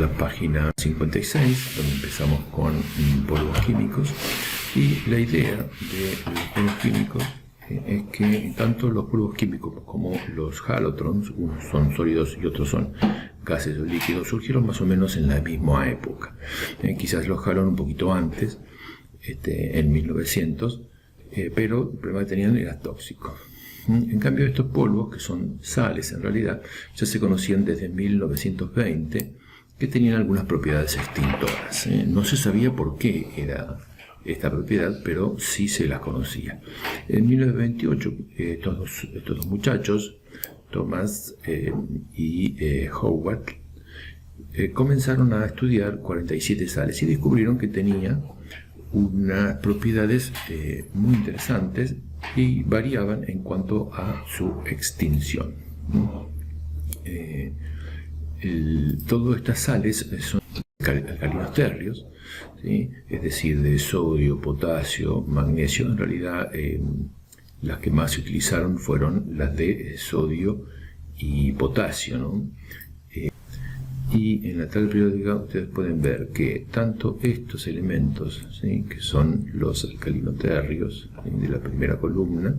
la página 56, donde empezamos con polvos químicos. Y la idea de los polvos químicos es que tanto los polvos químicos como los halotrons, unos son sólidos y otros son gases o líquidos, surgieron más o menos en la misma época. Quizás los halon un poquito antes, en 1900, pero el problema que tenían era tóxico. En cambio, estos polvos, que son sales en realidad, ya se conocían desde 1920, que tenían algunas propiedades extintoras. No se sabía por qué era esta propiedad, pero sí se las conocía. En 1928, estos dos muchachos, Thomas y Howard, comenzaron a estudiar 47 sales y descubrieron que tenía unas propiedades muy interesantes y variaban en cuanto a su extinción. Todas estas sales son alcalinos térreos, ¿sí? Es decir, de sodio, potasio, magnesio. En realidad, las que más se utilizaron fueron las de sodio y potasio, ¿no? Y en la tabla periódica ustedes pueden ver que tanto estos elementos, ¿sí?, que son los alcalinotérreos, ¿sí?, de la primera columna,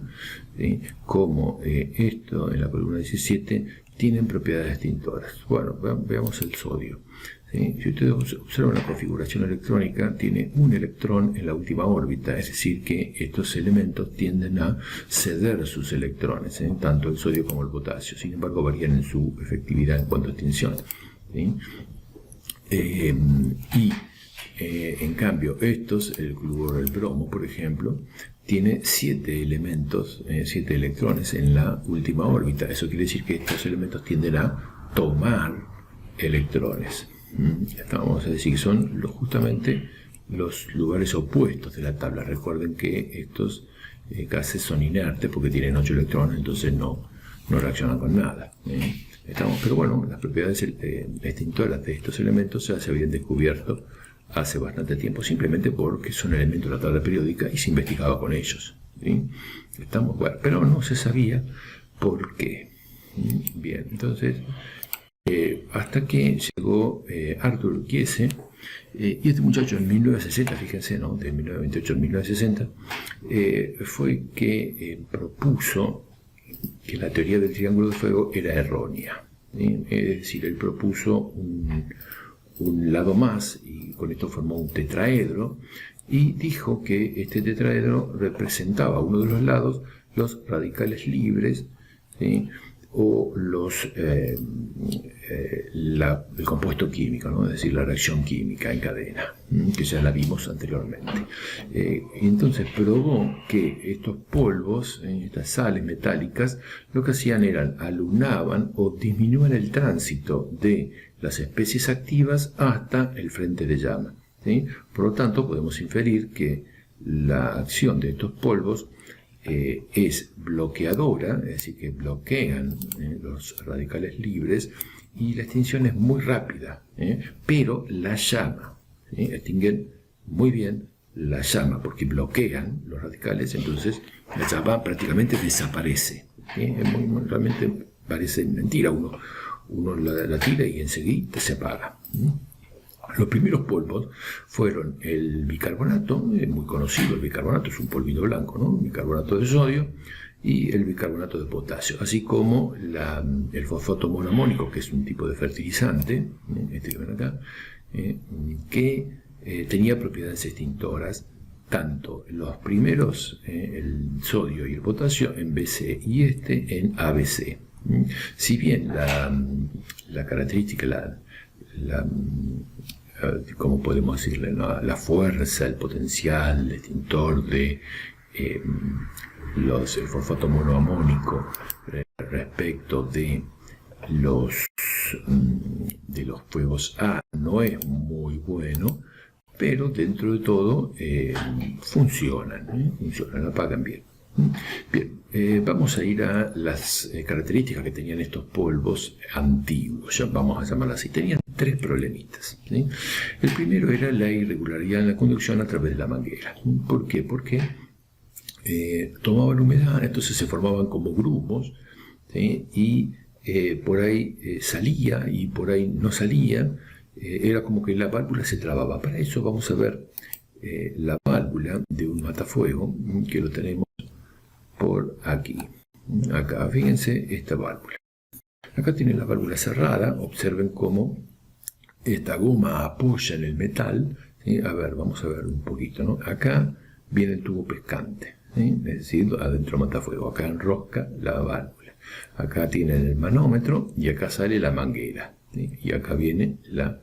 ¿sí?, como esto en la columna 17, tienen propiedades extintoras. Bueno, veamos el sodio. ¿Sí? Si ustedes observan la configuración electrónica, tiene un electrón en la última órbita, es decir, que estos elementos tienden a ceder sus electrones, tanto el sodio como el potasio. Sin embargo, varían en su efectividad en cuanto a extinción. ¿Sí? En cambio, el flúor, el bromo, por ejemplo, tiene 7 elementos, 7 electrones en la última órbita. Eso quiere decir que estos elementos tienden a tomar electrones. Vamos a decir que son justamente los lugares opuestos de la tabla. Recuerden que estos gases son inertes porque tienen 8 electrones, entonces no reaccionan con nada. Pero bueno, las propiedades extintoras de estos elementos ya se habían descubierto hace bastante tiempo, simplemente porque son elementos de la tabla periódica y se investigaba con ellos. ¿Sí? Bueno, pero no se sabía por qué. Bien, entonces, hasta que llegó Arthur Giese, y este muchacho en 1960, fíjense, ¿no?, de 1928 a 1960, fue que propuso que la teoría del triángulo de fuego era errónea. ¿Sí? Es decir, él propuso un lado más y con esto formó un tetraedro y dijo que este tetraedro representaba uno de los lados los radicales libres, ¿sí?, o el compuesto químico, ¿no?, es decir, la reacción química en cadena, que ya la vimos anteriormente. Entonces probó que estos polvos, estas sales metálicas, lo que hacían eran alunaban o disminuían el tránsito de las especies activas hasta el frente de llama, ¿sí? Por lo tanto, podemos inferir que la acción de estos polvos es bloqueadora, es decir, que bloquean los radicales libres, y la extinción es muy rápida, pero la llama, extinguen muy bien la llama porque bloquean los radicales, entonces la llama prácticamente desaparece. Realmente parece mentira, uno la tira y enseguida se apaga. Los primeros polvos fueron el bicarbonato, muy conocido. El bicarbonato es un polvito blanco, ¿no? Bicarbonato de sodio y el bicarbonato de potasio, así como el fosfato monoamónico, que es un tipo de fertilizante, este que ven acá, que tenía propiedades extintoras, tanto los primeros, el sodio y el potasio, en BC y en ABC. Si bien la característica, ¿cómo podemos decirle?, ¿no?, la fuerza, el potencial, el extintor de el fosfato monoamónico respecto de los fuegos A no es muy bueno, pero dentro de todo funcionan, apagan bien. Bien, vamos a ir a las características que tenían estos polvos antiguos, ya vamos a llamarlas así. Tenían 3 problemitas, ¿sí? El primero era la irregularidad en la conducción a través de la manguera. ¿Por qué? Porque tomaban humedad, entonces se formaban como grumos, ¿sí?, y por ahí salía y por ahí no salía, era como que la válvula se trababa. Para eso vamos a ver la válvula de un matafuego, que lo tenemos por aquí. Acá, fíjense esta válvula. Acá tiene la válvula cerrada, observen cómo esta goma apoya en el metal, ¿sí? A ver, vamos a ver un poquito, ¿no? Acá viene el tubo pescante, ¿sí? Es decir, adentro matafuego, acá enrosca la válvula. Acá tienen el manómetro y acá sale la manguera, ¿sí? Y acá viene la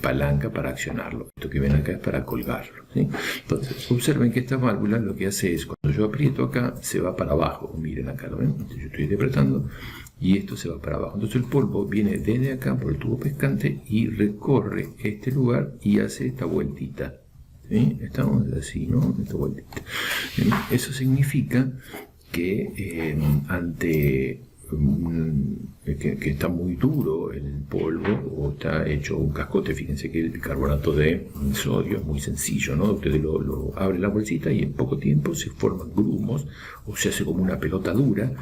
palanca para accionarlo. Esto que ven acá es para colgarlo, ¿sí? Entonces, observen que esta válvula lo que hace es, cuando yo aprieto acá, se va para abajo. Miren acá, ¿lo ven? Entonces, yo estoy apretando y esto se va para abajo. Entonces el polvo viene desde acá por el tubo pescante y recorre este lugar y hace esta vueltita, ¿sí? Estamos así, ¿no? Esta vueltita. Eso significa que ante que está muy duro el polvo o está hecho un cascote. Fíjense que el bicarbonato de sodio es muy sencillo, ¿no? Ustedes lo abren la bolsita y en poco tiempo se forman grumos o se hace como una pelota dura,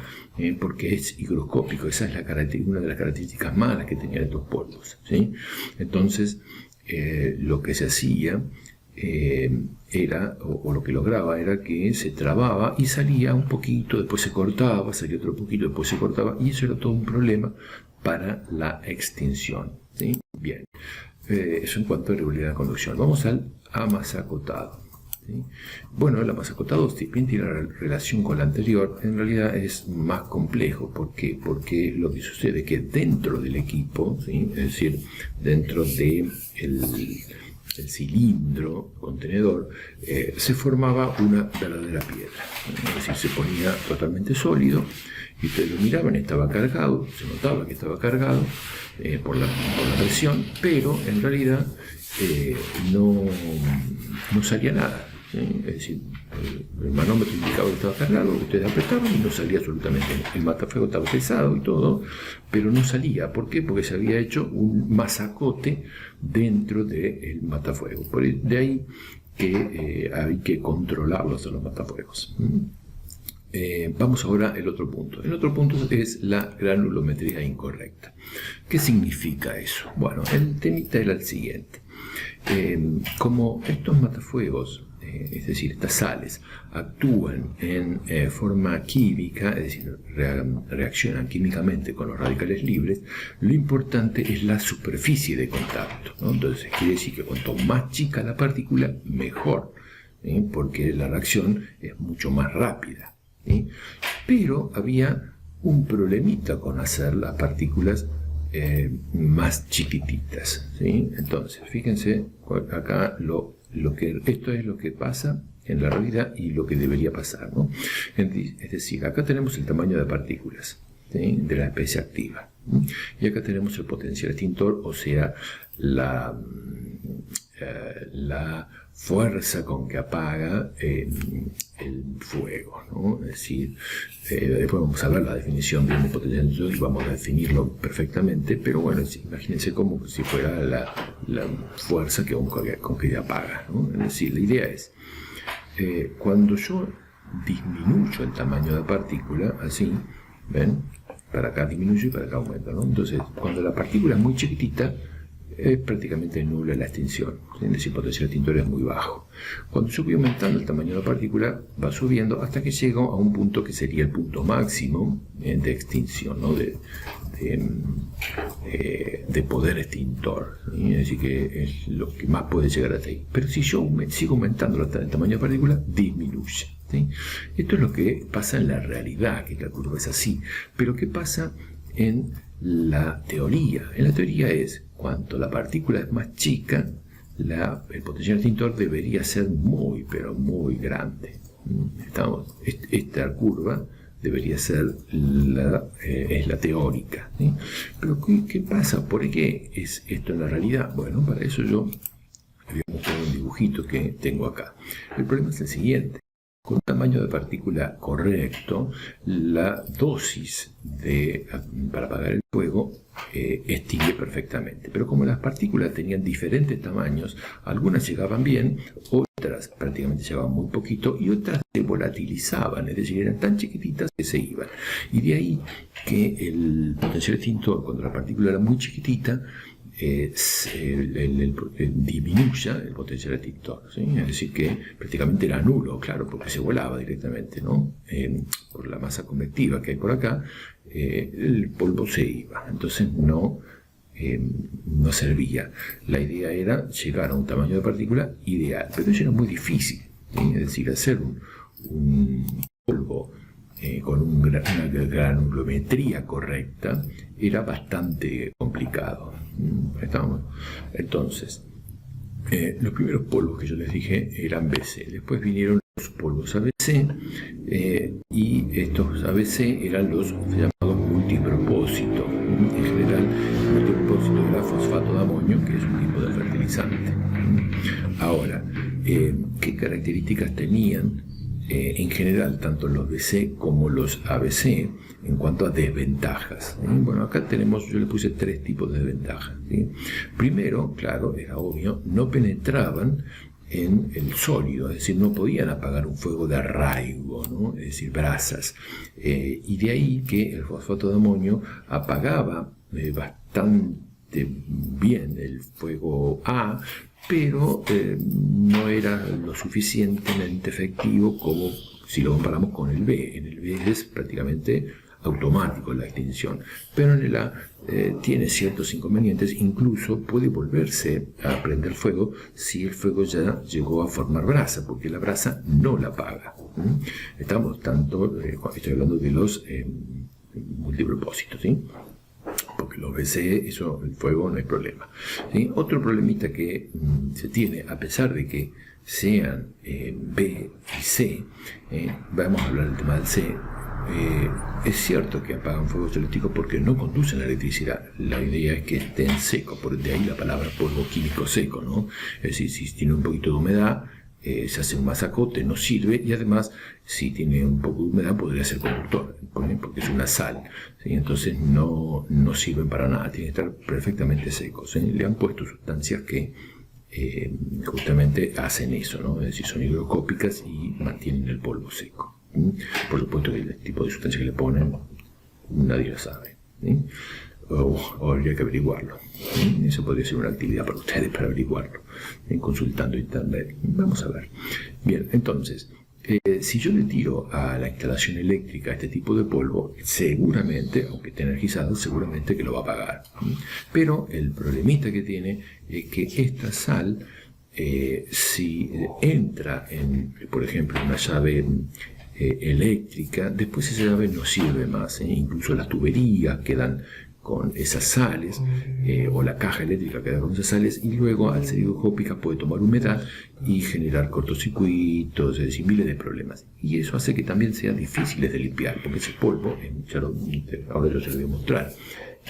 porque es higroscópico. Esa es una de las características malas que tenían estos polvos, ¿sí? Entonces, lo que se hacía era, o lo que lograba era que se trababa y salía un poquito, después se cortaba, salía otro poquito, después se cortaba, y eso era todo un problema para la extinción, ¿sí? Bien, eso en cuanto a regularidad de conducción. Vamos al amasacotado, ¿sí? Bueno, el amasacotado, si bien tiene relación con la anterior, en realidad es más complejo. ¿Por qué? Porque lo que sucede es que dentro del equipo, ¿sí? Es decir, dentro de el cilindro contenedor, se formaba una verdadera piedra, es decir, se ponía totalmente sólido y ustedes lo miraban, estaba cargado, se notaba que estaba cargado por la presión, pero en realidad no salía nada, ¿sí? Es decir, el manómetro indicaba que estaba cargado, ustedes apretaban y no salía absolutamente. El matafuego estaba pesado y todo, pero no salía. ¿Por qué? Porque se había hecho un masacote dentro del matafuego. De ahí que hay que controlarlos a los matafuegos. Vamos ahora al otro punto. El otro punto es la granulometría incorrecta. ¿Qué significa eso? Bueno, el temita era el siguiente. Como estos matafuegos, es decir, estas sales, actúan en forma química, es decir, reaccionan químicamente con los radicales libres, lo importante es la superficie de contacto, ¿no? Entonces, quiere decir que cuanto más chica la partícula, mejor, ¿sí? Porque la reacción es mucho más rápida, ¿sí? Pero había un problemita con hacer las partículas más chiquititas, ¿sí? Entonces, fíjense, acá esto es lo que pasa en la realidad y lo que debería pasar, ¿no? Es decir, acá tenemos el tamaño de partículas, ¿sí? De la especie activa, ¿sí? Y acá tenemos el potencial extintor, o sea, la fuerza con que apaga el fuego, ¿no? Es decir, después vamos a ver la definición bien de potencial extintor y vamos a definirlo perfectamente, pero bueno, imagínense como si fuera la fuerza con que apaga, ¿no? Es decir, la idea es, cuando yo disminuyo el tamaño de la partícula, así, ¿ven? Para acá disminuyo y para acá aumento, ¿no? Entonces, cuando la partícula es muy chiquitita, es prácticamente nula la extinción, ¿sí? Es decir, el potencial extintor es muy bajo. Cuando yo voy aumentando el tamaño de la partícula, va subiendo hasta que llego a un punto que sería el punto máximo de extinción, ¿no? de poder extintor, ¿sí? Es decir, que es lo que más puede llegar hasta ahí. Pero si yo sigo aumentando el tamaño de la partícula, disminuye, ¿sí? Esto es lo que pasa en la realidad, que la curva es así. Pero ¿qué pasa en la teoría? En la teoría es, cuanto la partícula es más chica, el potencial extintor debería ser muy, pero muy grande. Esta curva debería ser es la teórica, ¿sí? Pero ¿qué pasa? ¿Por qué es esto en la realidad? Bueno, para eso yo voy a mostrar un dibujito que tengo acá. El problema es el siguiente. Con un tamaño de partícula correcto, la dosis para apagar el fuego extingue perfectamente. Pero como las partículas tenían diferentes tamaños, algunas llegaban bien, otras prácticamente llegaban muy poquito y otras se volatilizaban, es decir, eran tan chiquititas que se iban. Y de ahí que el potencial extintor, cuando la partícula era muy chiquitita, disminuya el potencial extintor, ¿sí? Es decir, que prácticamente era nulo, claro, porque se volaba directamente, ¿no? Por la masa convectiva que hay por acá, el polvo se iba, entonces no servía. La idea era llegar a un tamaño de partícula ideal, pero eso era muy difícil, ¿sí? Es decir, hacer un polvo con una granulometría correcta era bastante complicado. Entonces, los primeros polvos que yo les dije eran BC, después vinieron los polvos ABC, y estos ABC eran los llamados multipropósitos. En general, el multipropósito era fosfato de amonio, que es un tipo de fertilizante. Ahora, ¿qué características tenían en general tanto los BC como los ABC en cuanto a desventajas? Bueno, acá yo le puse 3 tipos de desventajas, ¿sí? Primero, claro, era obvio, no penetraban en el sólido, es decir, no podían apagar un fuego de arraigo, ¿no? Es decir, brasas. Y de ahí que el fosfato de amonio apagaba bastante bien el fuego A, pero no era lo suficientemente efectivo como si lo comparamos con el B. En el B es prácticamente automático la extinción, pero en el A tiene ciertos inconvenientes, incluso puede volverse a prender fuego si el fuego ya llegó a formar brasa, porque la brasa no la apaga. Estoy hablando de los multipropósitos, ¿sí? Porque los BC, el fuego no hay problema, ¿sí? Otro problemita que se tiene, a pesar de que sean B y C, vamos a hablar del tema del C. Es cierto que apagan fuegos eléctricos porque no conducen la electricidad. La idea es que estén secos, por de ahí la palabra polvo químico seco, ¿no? Es decir, si tiene un poquito de humedad, se hace un masacote, no sirve, y además, si tiene un poco de humedad, podría ser conductor, porque es una sal, ¿sí? Entonces no sirven para nada, tienen que estar perfectamente secos, ¿sí? Le han puesto sustancias que justamente hacen eso, ¿no? Es decir, son higroscópicas y mantienen el polvo seco. Por supuesto que el tipo de sustancia que le ponen nadie lo sabe, ¿sí? O habría que averiguarlo, ¿sí? Eso podría ser una actividad para ustedes, para averiguarlo, consultando internet. Vamos a ver. Bien, entonces, si yo le tiro a la instalación eléctrica este tipo de polvo, seguramente, aunque esté energizado, seguramente que lo va a apagar. Pero el problemita que tiene es que esta sal, si entra por ejemplo, en una llave eléctrica, después esa llave no sirve más, incluso las tuberías quedan con esas sales, o la caja eléctrica queda con esas sales, y luego al ser higroscópica puede tomar humedad y generar cortocircuitos, es decir, miles de problemas. Y eso hace que también sean difíciles de limpiar, porque ese polvo, ahora yo se lo voy a mostrar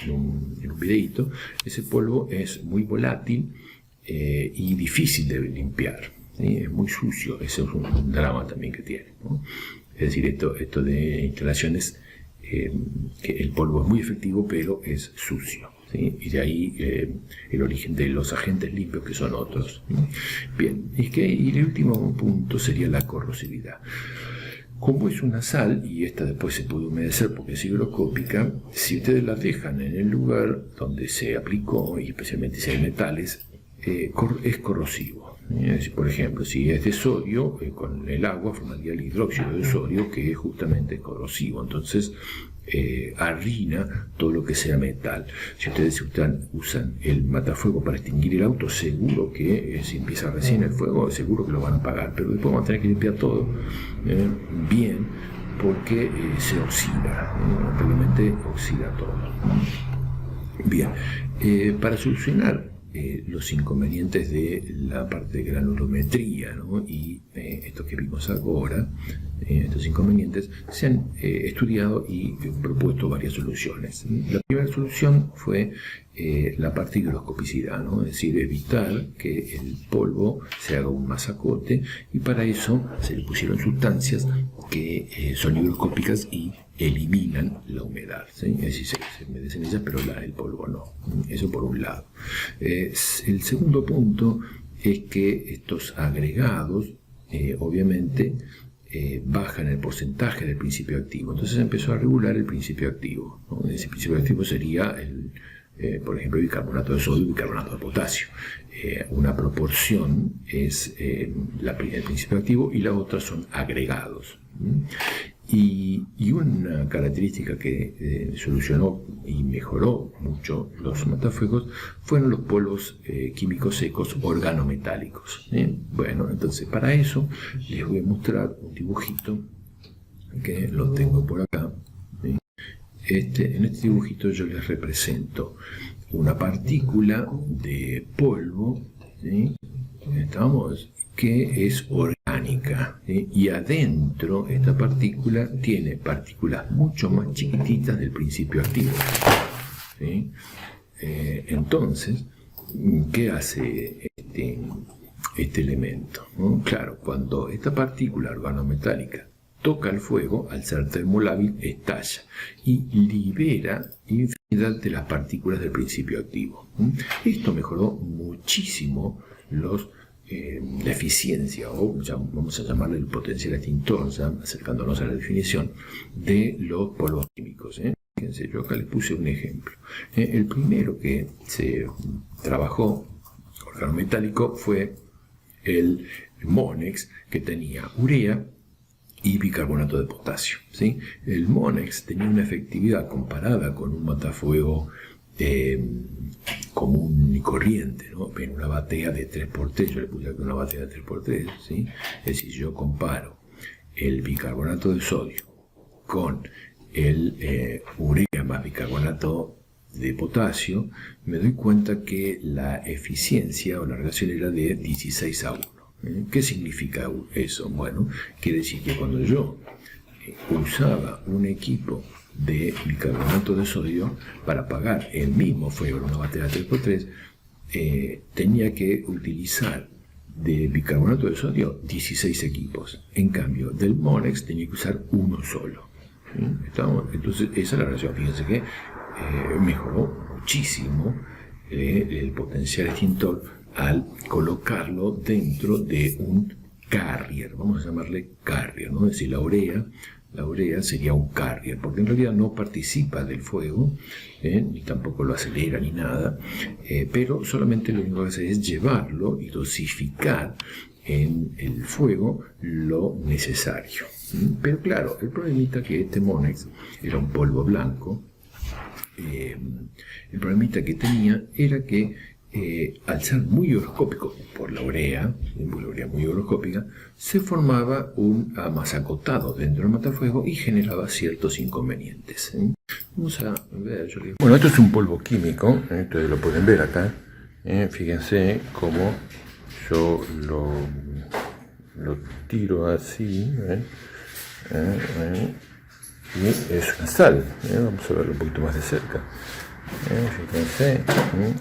en un videito, ese polvo es muy volátil y difícil de limpiar, ¿sí? Es muy sucio, ese es un drama también que tiene, ¿no? Es decir, esto de instalaciones, que el polvo es muy efectivo, pero es sucio, ¿sí? Y de ahí el origen de los agentes limpios, que son otros, ¿sí? Bien, y el último punto sería la corrosividad. Como es una sal, y esta después se puede humedecer porque es higroscópica, si ustedes la dejan en el lugar donde se aplicó, y especialmente si hay metales, es corrosivo. Por ejemplo, si es de sodio, con el agua formaría el hidróxido de sodio, que es justamente corrosivo. Entonces arruina todo lo que sea metal. Si ustedes usan el matafuego para extinguir el auto, seguro que si empieza recién el fuego, seguro que lo van a apagar, pero después van a tener que limpiar todo bien, porque se oxida, realmente oxida todo. Bien, para solucionar los inconvenientes de la parte de granulometría, ¿no? Y esto que vimos ahora, estos inconvenientes, se han estudiado y propuesto varias soluciones. La primera solución fue la parte de higroscopicidad, ¿no? Es decir, evitar que el polvo se haga un masacote, y para eso se le pusieron sustancias que son higroscópicas y eliminan la humedad, ¿sí? Es decir, se humedecen ellas, pero el polvo no. Eso por un lado. El segundo punto es que estos agregados, obviamente, bajan el porcentaje del principio activo. Entonces se empezó a regular el principio activo, ¿no? Ese principio activo sería por ejemplo, bicarbonato de sodio y bicarbonato de potasio. Una proporción es el principio activo y la otra son agregados. Y una característica que solucionó y mejoró mucho los matafuegos fueron los polvos químicos secos organometálicos. Bueno, entonces para eso les voy a mostrar un dibujito que lo tengo por acá. En este dibujito yo les represento una partícula de polvo, ¿sí? Que es orgánica, ¿sí? Y adentro esta partícula tiene partículas mucho más chiquititas del principio activo, ¿sí? Entonces, ¿qué hace este elemento? ¿No? Claro, cuando esta partícula organometálica toca el fuego, al ser termolábil, estalla y libera infinidad de las partículas del principio activo. Esto mejoró muchísimo la eficiencia, o vamos a llamarle el potencial extintor, ya acercándonos a la definición, de los polvos químicos. Fíjense, yo acá les puse un ejemplo. El primero que se trabajó organometálico fue el Monex, que tenía urea y bicarbonato de potasio, ¿sí? El Monex tenía una efectividad comparada con un matafuego común y corriente, ¿no? En una batea de 3x3, yo le puse aquí una batea de 3x3, ¿sí? Es decir, yo comparo el bicarbonato de sodio con el urea más bicarbonato de potasio, me doy cuenta que la eficiencia o la relación era de 16:1. ¿Qué significa eso? Bueno, quiere decir que cuando yo usaba un equipo de bicarbonato de sodio para apagar el mismo fuego en una batería 3x3, tenía que utilizar de bicarbonato de sodio 16 equipos. En cambio, del Monex tenía que usar uno solo. Entonces, esa es la relación. Fíjense que mejoró muchísimo el potencial extintor al colocarlo dentro de un carrier, vamos a llamarle carrier, ¿no? Es decir, la urea sería un carrier, porque en realidad no participa del fuego, ni tampoco lo acelera ni nada, pero solamente lo único que hace es llevarlo y dosificar en el fuego lo necesario. Pero claro, el problemita que este Monex era un polvo blanco, el problemita que tenía era que al ser muy higroscópico por la urea muy higroscópica, se formaba un amasacotado dentro del matafuego y generaba ciertos inconvenientes. Vamos a ver. Bueno, esto es un polvo químico, ustedes lo pueden ver acá. Fíjense cómo yo lo tiro así, y es una sal. Vamos a verlo un poquito más de cerca. Fíjense,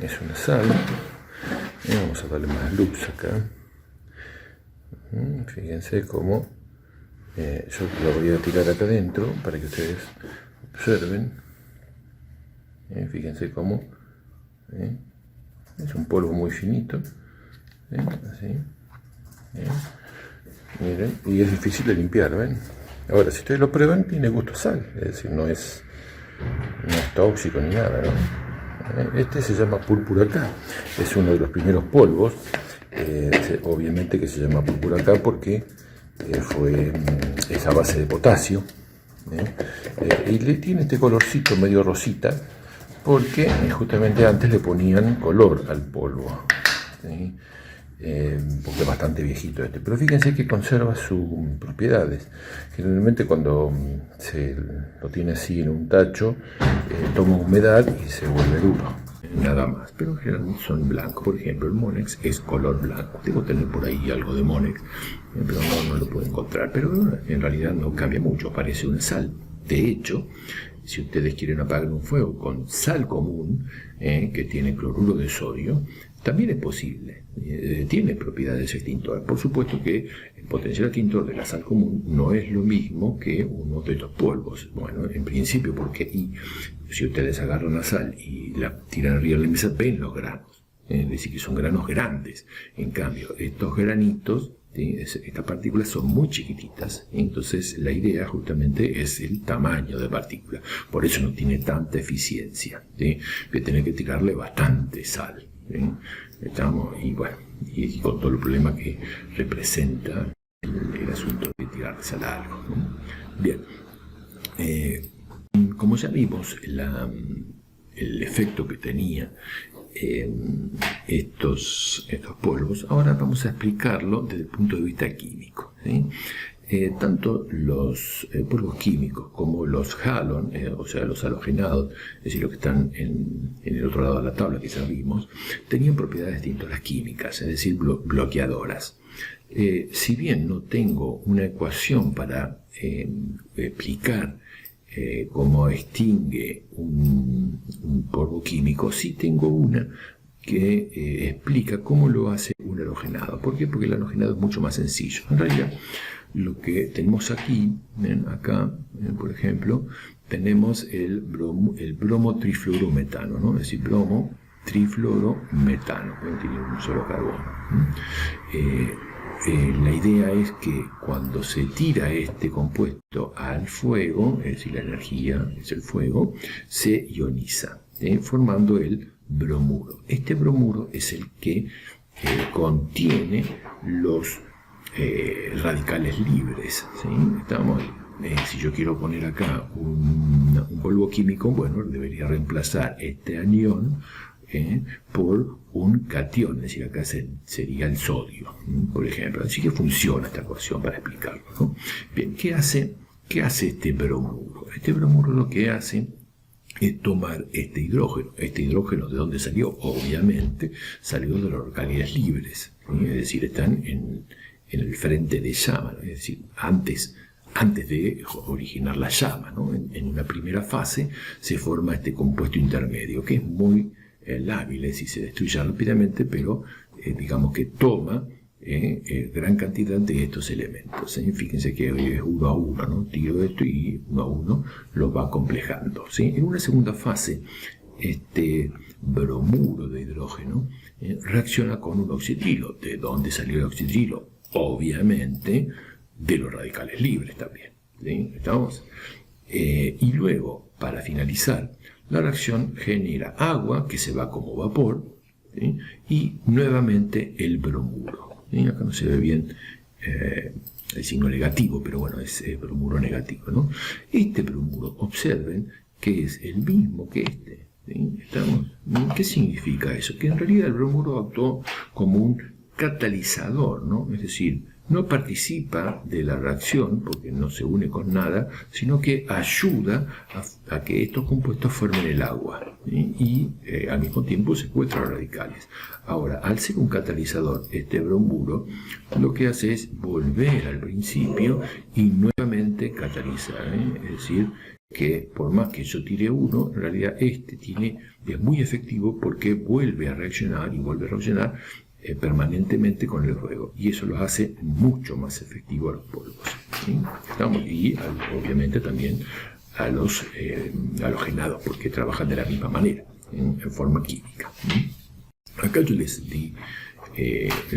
es una sal. Vamos a darle más luz acá. Fíjense cómo yo lo voy a tirar acá adentro para que ustedes observen. Fíjense cómo es un polvo muy finito, así. Miren, y es difícil de limpiar, ¿ven? Ahora, si ustedes lo prueban, tiene gusto a sal, es decir, no es tóxico ni nada, ¿no? Este se llama púrpura K, es uno de los primeros polvos, obviamente que se llama púrpura K porque es a base de potasio, y le tiene este colorcito medio rosita porque justamente antes le ponían color al polvo, ¿sí? Porque es bastante viejito este, pero fíjense que conserva sus propiedades. Generalmente cuando se lo tiene así en un tacho, toma humedad y se vuelve duro, nada más, pero generalmente son blancos. Por ejemplo, el Monex es color blanco. Debo tener por ahí algo de Monex, pero no lo puedo encontrar, pero en realidad no cambia mucho, parece una sal. De hecho, si ustedes quieren apagar un fuego con sal común, que tiene cloruro de sodio, también es posible, tiene propiedades extintoras. Por supuesto que el potencial extintor de la sal común no es lo mismo que uno de estos polvos. Bueno, en principio, porque si ustedes agarran la sal y la tiran arriba de la mesa, ven los granos. es decir, que son granos grandes. En cambio, estos granitos, ¿sí? Estas partículas son muy chiquititas, entonces la idea justamente es el tamaño de partícula. Por eso no tiene tanta eficiencia, ¿sí? Que tener que tirarle bastante sal, ¿sí? Y bueno, y con todo el problema que representa el asunto de tirarle sal a algo, ¿no? Bien, como ya vimos el efecto que tenía estos polvos, ahora vamos a explicarlo desde el punto de vista químico, ¿sí? Tanto los polvos químicos como los halon, o sea, los halogenados, es decir, los que están en el otro lado de la tabla que ya vimos, tenían propiedades distintas a las químicas, es decir, bloqueadoras. Si bien no tengo una ecuación para explicar cómo extingue un polvo químico, sí tengo una que explica cómo lo hace un halogenado. ¿Por qué? Porque el halogenado es mucho más sencillo. En realidad, lo que tenemos aquí, acá, por ejemplo, tenemos el bromo trifluorometano, ¿no? Es decir, bromo trifluorometano, tiene un solo carbono. La idea es que cuando se tira este compuesto al fuego, es decir, la energía es el fuego, se ioniza, formando el bromuro. Este bromuro es el que contiene los radicales libres, ¿sí? Si yo quiero poner acá un polvo químico, bueno, debería reemplazar este anión por un catión, es decir, acá sería el sodio, por ejemplo. Así que funciona esta ecuación para explicarlo, ¿no? Bien, ¿qué hace este bromuro? Este bromuro lo que hace es tomar este hidrógeno. Este hidrógeno, ¿de dónde salió? Obviamente salió de los radicales libres, ¿sí? Es decir, están en el frente de llama, ¿no? Es decir, antes de originar la llama, ¿no? En una primera fase se forma este compuesto intermedio, que es muy lábil, es decir, se destruye rápidamente, pero digamos que toma gran cantidad de estos elementos. Fíjense que es uno a uno, ¿no? Tiro esto y uno a uno lo va complejando, ¿sí? En una segunda fase, este bromuro de hidrógeno reacciona con un oxidrilo. ¿De dónde salió el oxidrilo? Obviamente de los radicales libres también, ¿sí? ¿Estamos? Y luego, para finalizar, la reacción genera agua que se va como vapor, ¿sí? Y nuevamente el bromuro, ¿sí? Acá no se ve bien el signo negativo, pero bueno, es bromuro negativo, ¿no? Este bromuro, observen que es el mismo que este, ¿sí? ¿Estamos? ¿Qué significa eso? Que en realidad el bromuro actuó como un catalizador, ¿no? Es decir, no participa de la reacción porque no se une con nada, sino que ayuda a que estos compuestos formen el agua, ¿sí? Y al mismo tiempo secuestra los radicales. Ahora, al ser un catalizador, este bromuro lo que hace es volver al principio y nuevamente catalizar, ¿eh? Es decir, que por más que yo tire uno, en realidad este es muy efectivo porque vuelve a reaccionar y vuelve a reaccionar permanentemente con el fuego, y eso los hace mucho más efectivos a los polvos, ¿sí? Y obviamente también a los halogenados, porque trabajan de la misma manera, en forma química, ¿sí? Acá yo les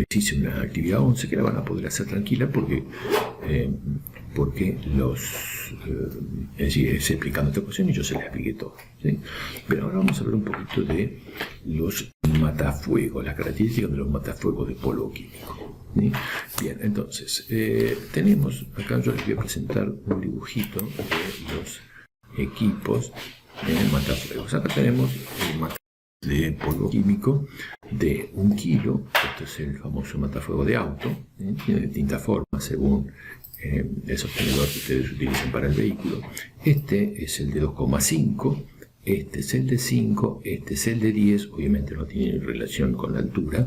hice una actividad 11 que la van a poder hacer tranquila porque es decir, es explicando esta cuestión y yo se les expliqué todo, ¿sí? Pero ahora vamos a ver un poquito de los matafuegos, las características de los matafuegos de polvo químico, ¿sí? Bien, entonces, tenemos, acá yo les voy a presentar un dibujito de los equipos de matafuegos. Acá tenemos el matafuego de polvo químico de 1 kilo. Esto es el famoso matafuego de auto, ¿sí? Tiene distintas formas según el sostenedor que ustedes utilizan para el vehículo. Este es el de 2,5, este es el de 5, este es el de 10, obviamente no tiene relación con la altura,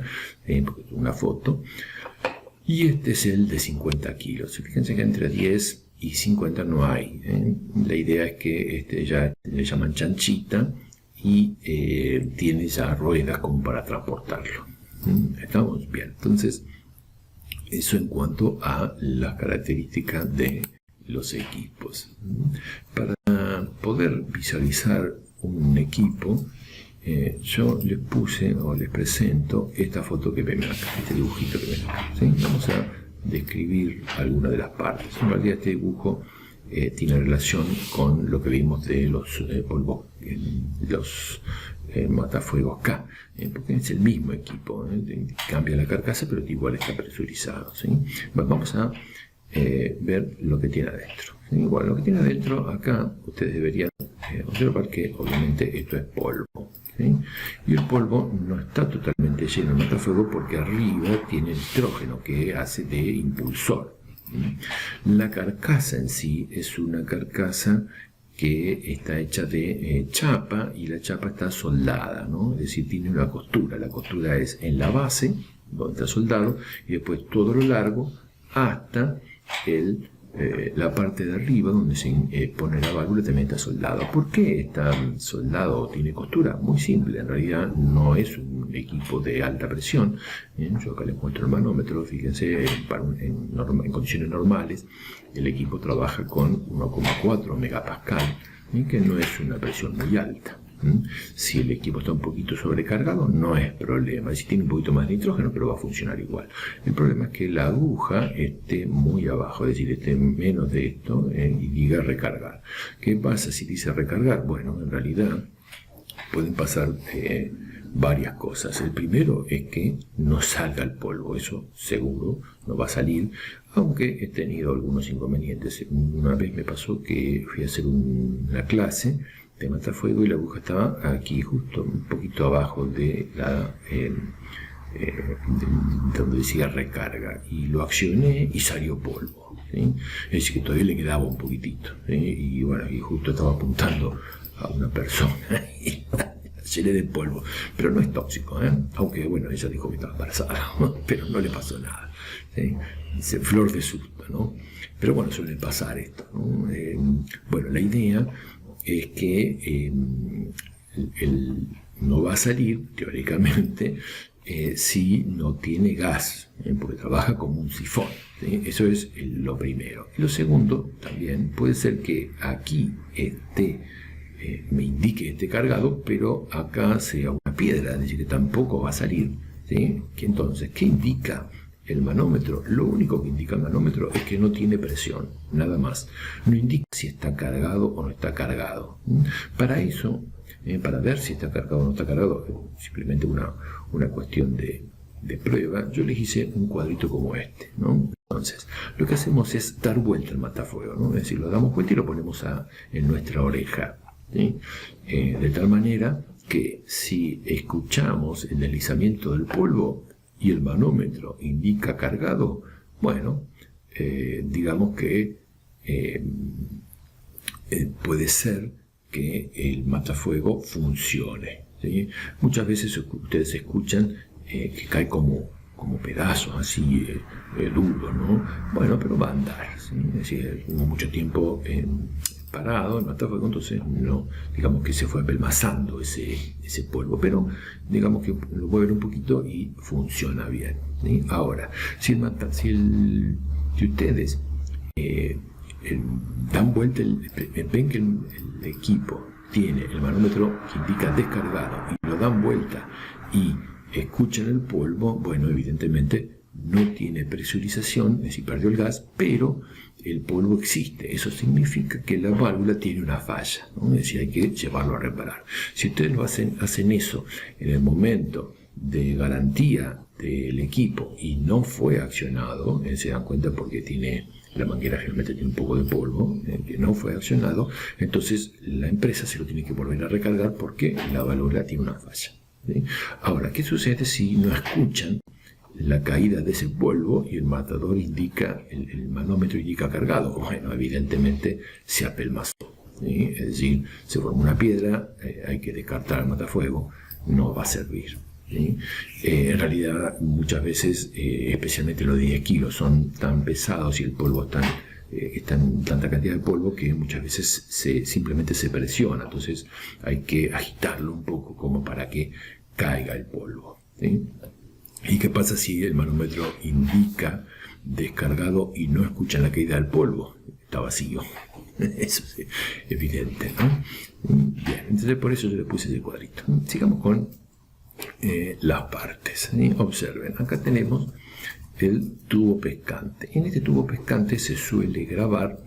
porque es una foto, y este es el de 50 kilos. Fíjense que entre 10 y 50 no hay, La idea es que este ya le llaman chanchita y tiene ya ruedas como para transportarlo. ¿Estamos? Bien, entonces eso en cuanto a las características de los equipos. Para poder visualizar un equipo, yo les puse o les presento esta foto que ven acá, este dibujito que ven acá, ¿sí? Vamos a describir alguna de las partes. En realidad este dibujo tiene relación con lo que vimos de los polvos, los matafuegos K, porque es el mismo equipo, cambia la carcasa pero igual está presurizado, ¿sí? Vamos a ver lo que tiene adentro, ¿sí? Igual lo que tiene adentro acá ustedes deberían observar que obviamente esto es polvo, ¿sí? Y el polvo no está totalmente lleno de matafuego porque arriba tiene nitrógeno que hace de impulsor. La carcasa en sí es una carcasa que está hecha de chapa, y la chapa está soldada, ¿no? Es decir, tiene una costura. La costura es en la base, donde está soldado, y después todo lo largo hasta la parte de arriba donde se pone la válvula también está soldado. ¿Por qué está soldado o tiene costura? Muy simple, en realidad no es un equipo de alta presión. Yo acá les muestro el manómetro, fíjense, en condiciones normales el equipo trabaja con 1,4 megapascal, que no es una presión muy alta. Si el equipo está un poquito sobrecargado no es problema, si tiene un poquito más de nitrógeno, pero va a funcionar igual. El problema es que la aguja esté muy abajo, es decir, esté menos de esto, y diga recargar. ¿Qué pasa si dice recargar? Bueno, en realidad pueden pasar varias cosas. El primero es que no salga el polvo, eso seguro no va a salir, aunque he tenido algunos inconvenientes. Una vez me pasó que fui a hacer una clase de matafuego y la aguja estaba aquí justo un poquito abajo de la donde decía recarga, y lo accioné y salió polvo, ¿sí? Es decir, que todavía le quedaba un poquitito, ¿sí? Y bueno, y justo estaba apuntando a una persona y llené de polvo, pero no es tóxico, aunque bueno, ella dijo que estaba embarazada, pero no le pasó nada, ¿sí? Dice, flor de susto, ¿no? Pero bueno, suele pasar esto, ¿no? Bueno, la idea es que no va a salir, teóricamente, si no tiene gas, porque trabaja como un sifón, ¿sí? Eso es lo primero. Y lo segundo, también puede ser que aquí me indique esté cargado, pero acá sea una piedra, es decir, que tampoco va a salir, ¿sí? Que entonces, ¿qué indica el manómetro? Lo único que indica el manómetro es que no tiene presión, nada más. No indica si está cargado o no está cargado. Para eso, para ver si está cargado o no está cargado, simplemente una cuestión de prueba, yo les hice un cuadrito como este, ¿no? Entonces, lo que hacemos es dar vuelta al matafuego, ¿no? Es decir, lo damos vuelta y lo ponemos en nuestra oreja, ¿sí? De tal manera que si escuchamos el deslizamiento del polvo y el manómetro indica cargado, bueno, digamos que puede ser que el matafuego funcione, ¿sí? Muchas veces ustedes escuchan que cae como pedazos así duros, ¿no? Bueno, pero va a andar, ¿sí? Es decir, hubo mucho tiempo parado el matafuego, entonces no, digamos que se fue apelmazando ese polvo, pero digamos que lo mueven un poquito y funciona bien, ¿sí? Ahora, si ustedes dan vuelta, ven que el equipo tiene el manómetro que indica descargado y lo dan vuelta y escuchan el polvo, bueno, evidentemente no tiene presurización, es decir, perdió el gas, pero el polvo existe. Eso significa que la válvula tiene una falla, ¿no? Es decir, hay que llevarlo a reparar. Si ustedes lo hacen eso en el momento de garantía del equipo y no fue accionado, se dan cuenta porque tiene la manguera generalmente tiene un poco de polvo, que no fue accionado, entonces la empresa se lo tiene que volver a recargar porque la válvula tiene una falla, ¿sí? Ahora, ¿qué sucede si no escuchan la caída de ese polvo y el matador indica, el manómetro indica cargado? Bueno, evidentemente se apelmazó, ¿sí? Es decir, se formó una piedra, hay que descartar el matafuego, no va a servir, ¿sí? En realidad muchas veces, especialmente los de 10 kilos, son tan pesados y el polvo es tanta cantidad de polvo que muchas veces simplemente se presiona, entonces hay que agitarlo un poco como para que caiga el polvo, ¿sí? ¿Y qué pasa si el manómetro indica descargado y no escuchan la caída del polvo? Está vacío, Eso es evidente, ¿no? Bien, entonces por eso yo le puse ese cuadrito. Sigamos con las partes, ¿sí? Observen, acá tenemos el tubo pescante. En este tubo pescante se suele grabar,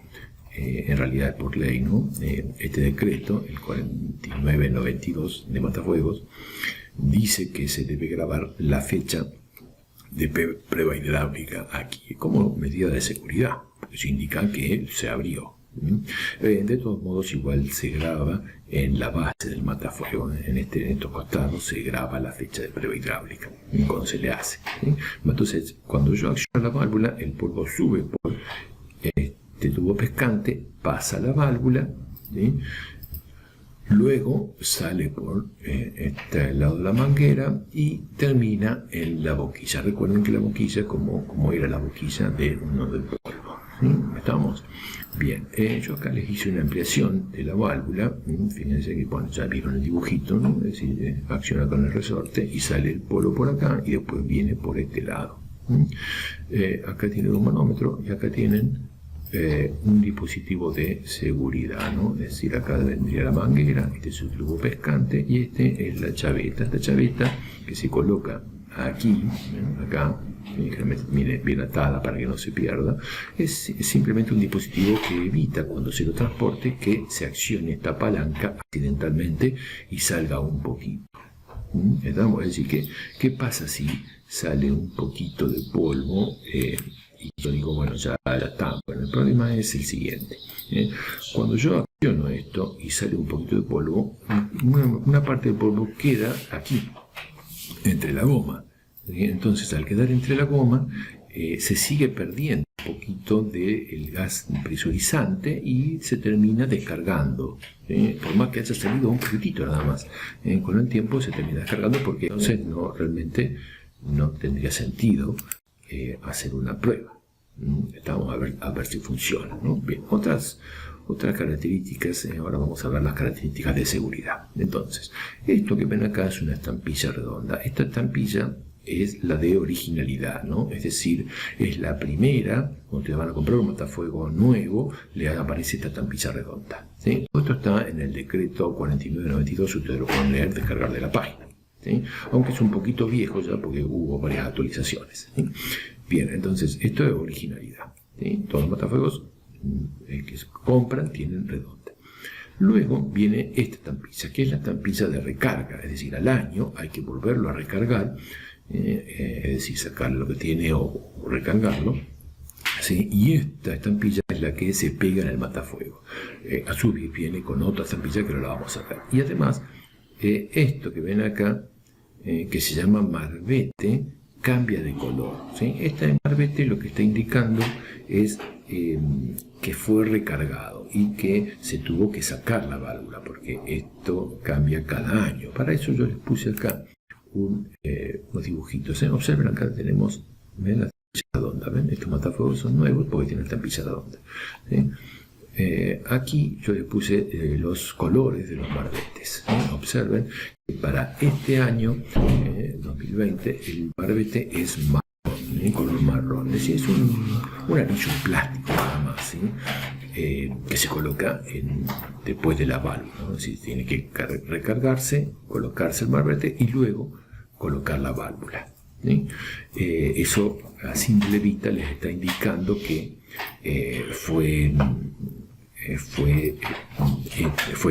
en realidad por ley, ¿no? Este decreto, el 4992 de Matafuegos, dice que se debe grabar la fecha de prueba hidráulica aquí como medida de seguridad, porque eso indica que se abrió. De todos modos, igual se graba en la base del matafuego, en estos costados se graba la fecha de prueba hidráulica cuando se le hace, ¿sí? Entonces, cuando yo acciono la válvula, el polvo sube por este tubo pescante, pasa a la válvula, ¿sí? Luego sale por este lado de la manguera y termina en la boquilla. Recuerden que la boquilla, como era la boquilla de uno del polvo. ¿Sí? ¿Estamos? Bien, yo acá les hice una ampliación de la válvula. Fíjense que ya vieron el dibujito, ¿no? Es decir, acciona con el resorte y sale el polvo por acá y después viene por este lado. Acá tienen un manómetro y acá tienen un dispositivo de seguridad, ¿no? Es decir, acá vendría la manguera, este es el tubo pescante y este es la chaveta. Esta chaveta que se coloca aquí, acá, mire, bien atada para que no se pierda, es simplemente un dispositivo que evita cuando se lo transporte que se accione esta palanca accidentalmente y salga un poquito. ¿Estamos? Es decir, ¿qué pasa si sale un poquito de polvo? Y yo digo, bueno, ya está. Bueno, el problema es el siguiente. Cuando yo acciono esto y sale un poquito de polvo, una parte del polvo queda aquí, entre la goma. Entonces, al quedar entre la goma, se sigue perdiendo un poquito del gas presurizante y se termina descargando. Por más que haya salido un poquitito nada más. Con el tiempo se termina descargando porque entonces realmente no tendría sentido hacer una prueba. Estamos a ver si funciona, ¿no? Bien, otras características, ahora vamos a ver las características de seguridad. Entonces, esto que ven acá es una estampilla redonda. Esta estampilla es la de originalidad, ¿no? Es decir, es la primera, cuando te van a comprar un matafuego nuevo, le aparece esta estampilla redonda, ¿sí? Esto está en el decreto 4992, ustedes lo pueden leer, descargar de la página, ¿sí? Aunque es un poquito viejo ya porque hubo varias actualizaciones, ¿sí? Bien, entonces esto es originalidad, ¿sí? Todos los matafuegos que se compran tienen redonda. Luego viene esta estampilla, que es la estampilla de recarga, es decir, al año hay que volverlo a recargar, es decir, sacar lo que tiene o recargarlo, ¿sí? Y esta estampilla es la que se pega en el matafuego. A su vez viene con otra estampilla que no la vamos a ver. Y además, esto que ven acá, que se llama marbete, cambia de color, ¿sí? Este marbete lo que está indicando es que fue recargado y que se tuvo que sacar la válvula, porque esto cambia cada año. Para eso yo les puse acá unos dibujitos. Observen, acá tenemos, ¿ven? La estampilla redonda, ¿ven? Estos matafuegos son nuevos porque tienen la estampilla redonda, ¿sí? Aquí yo les puse los colores de los marbetes, ¿sí? Observen que para este año 2020 el marbete es marrón, color marrón, es decir, es un anillo plástico nada más, ¿sí? Que se coloca después de la válvula, ¿no? Es decir, tiene que recargarse, colocarse el marbete y luego colocar la válvula, ¿sí? Eso a simple vista les está indicando que fue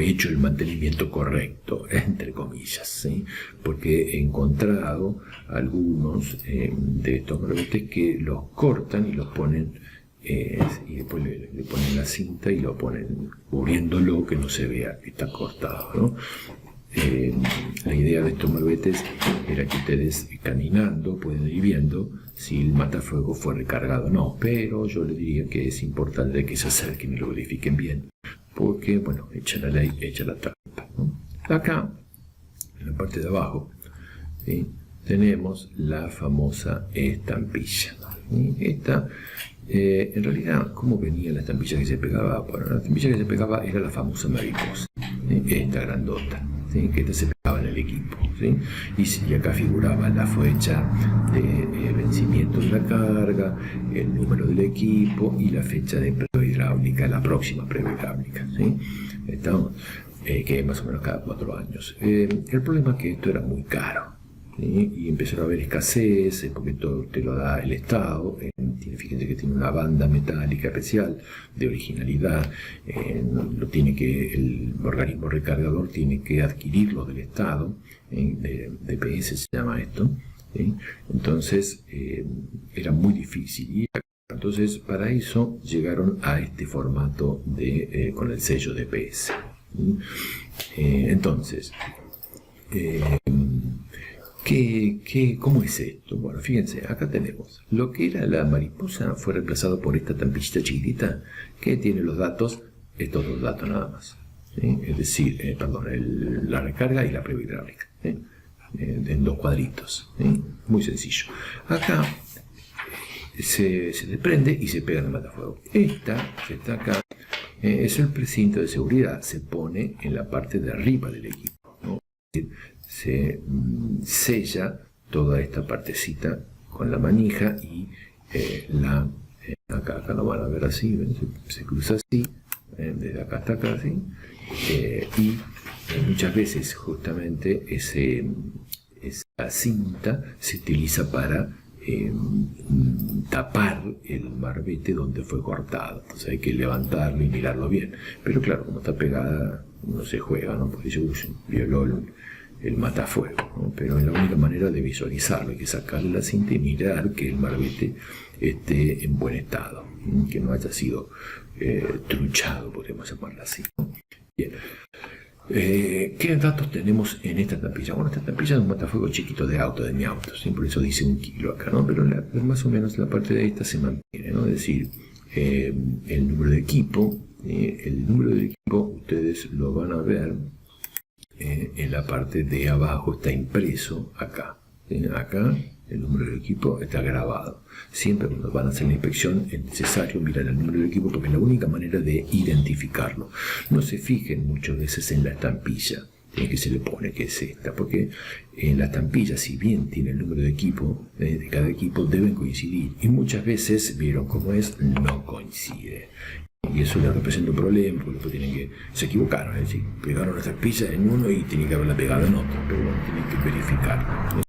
hecho el mantenimiento correcto, entre comillas, ¿sí? Porque he encontrado algunos de estos marbetes que los cortan y los ponen y después le ponen la cinta y lo ponen cubriéndolo, que no se vea que está cortado, ¿no? La idea de estos marbetes era que ustedes caminando pueden ir viendo si el matafuego fue recargado o no, pero yo les diría que es importante que se acerquen y lo verifiquen bien, porque, bueno, echa la ley, echa la trampa, ¿no? Acá, en la parte de abajo, ¿sí? Tenemos la famosa estampilla, ¿sí? Esta, en realidad, ¿cómo venía la estampilla que se pegaba? Bueno, la estampilla que se pegaba era la famosa mariposa, ¿sí? Esta grandota, ¿sí? Que esta se pegaba en el equipo, ¿sí? Y acá figuraba la fecha de vencimiento de la carga, el número del equipo y la fecha de prueba hidráulica, la próxima prueba hidráulica, ¿sí? Estamos, que es más o menos cada 4 años. El problema es que esto era muy caro, ¿sí? Y empezaron a haber escasez, porque todo te lo da el Estado. Fíjense que tiene una banda metálica especial de originalidad, el organismo recargador tiene que adquirirlo del Estado, de DPS se llama esto, ¿sí? Entonces era muy difícil. Y entonces para eso llegaron a este formato con el sello DPS, ¿sí? Entonces, ¿cómo es esto? Bueno, fíjense, acá tenemos lo que era la mariposa, fue reemplazado por esta tampillita chiquitita que tiene los datos, estos dos datos nada más, ¿sí? Es decir, la recarga y la prueba hidráulica, ¿sí? En 2 cuadritos, ¿sí? Muy sencillo. Acá se desprende y se pega en el matafuego. Esta que está acá es el precinto de seguridad, se pone en la parte de arriba del equipo, ¿no? Se sella toda esta partecita con la manija y acá lo van a ver así, ¿ven? Se cruza así, desde acá hasta acá así, y muchas veces justamente esa cinta se utiliza para tapar el marbete donde fue cortado. Entonces hay que levantarlo y mirarlo bien, pero claro, como está pegada no se juega, ¿no? Porque se violó el matafuego, ¿no? Pero es la única manera de visualizarlo, hay que sacarle la cinta y mirar que el marbete esté en buen estado, que no haya sido truchado, podemos llamarlo así, ¿no? Bien. ¿Qué datos tenemos en esta tampilla? Bueno, esta tampilla es un matafuego chiquito de auto, de mi auto, ¿sí? Por eso dice 1 kilo acá, ¿no? Pero más o menos la parte de esta se mantiene, ¿no? Es decir, el número de equipo, ustedes lo van a ver en la parte de abajo, está impreso acá, ¿sí? Acá el número de equipo está grabado. Siempre cuando van a hacer la inspección es necesario mirar el número de equipo porque es la única manera de identificarlo. No se fijen muchas veces en la estampilla que se le pone, que es esta, porque en la estampilla, si bien tiene el número de equipo, de cada equipo, deben coincidir. Y muchas veces, vieron cómo es, no coincide. Y eso le representa un problema, porque después se equivocaron, es decir, pegaron la estampilla en uno y tienen que haberla pegado en otro, pero bueno, tienen que verificarlo.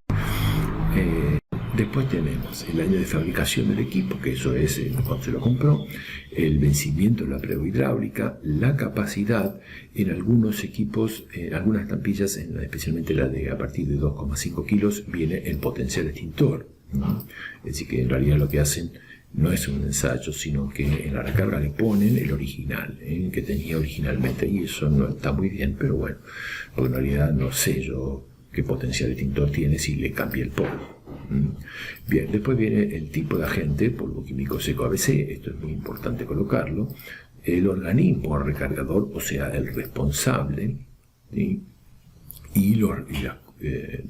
Después tenemos el año de fabricación del equipo, que eso es cuando se lo compró, el vencimiento de la prueba hidráulica, la capacidad. En algunos equipos, en algunas estampillas, especialmente la de a partir de 2,5 kilos, viene el potencial extintor, ¿no? Es decir, que en realidad lo que hacen no es un ensayo, sino que en la recarga le ponen el original, que tenía originalmente, y eso no está muy bien, pero bueno, porque en realidad no sé yo qué potencial extintor tiene si le cambia el polvo. Bien, después viene el tipo de agente, polvo químico seco ABC, esto es muy importante colocarlo, el organismo recargador, o sea, el responsable, ¿sí? Y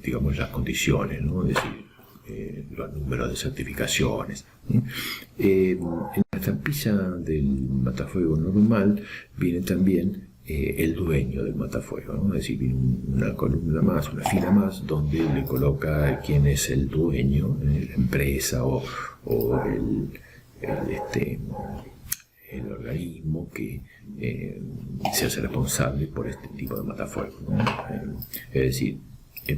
digamos las condiciones, ¿no? Es decir, los números de certificaciones, ¿sí? En la estampilla del matafuego normal viene también el dueño del matafuego, ¿no? Es decir, una columna más, una fila más, donde le coloca quién es el dueño, la empresa o el organismo que se hace responsable por este tipo de matafuego, ¿no? Es decir,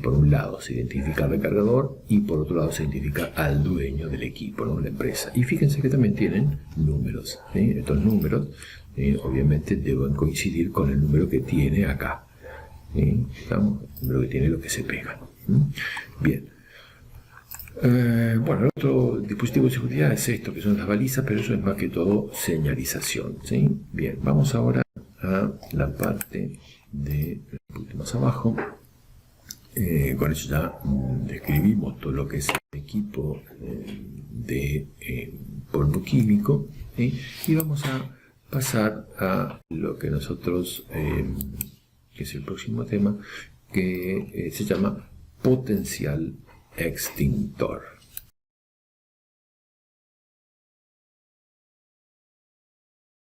por un lado se identifica al recargador y por otro lado se identifica al dueño del equipo, ¿no? La empresa. Y fíjense que también tienen números, ¿sí? Estos números obviamente deben coincidir con el número que tiene acá, ¿sí? ¿Estamos? El número que tiene lo que se pega, ¿sí? Bien. Bueno, el otro dispositivo de seguridad es esto, que son las balizas, pero eso es más que todo señalización, ¿sí? Bien, vamos ahora a la parte de un poquito más abajo. Con eso ya describimos todo lo que es el equipo de polvo químico, ¿sí? Y vamos a pasar a lo que nosotros, que es el próximo tema, que se llama potencial extintor.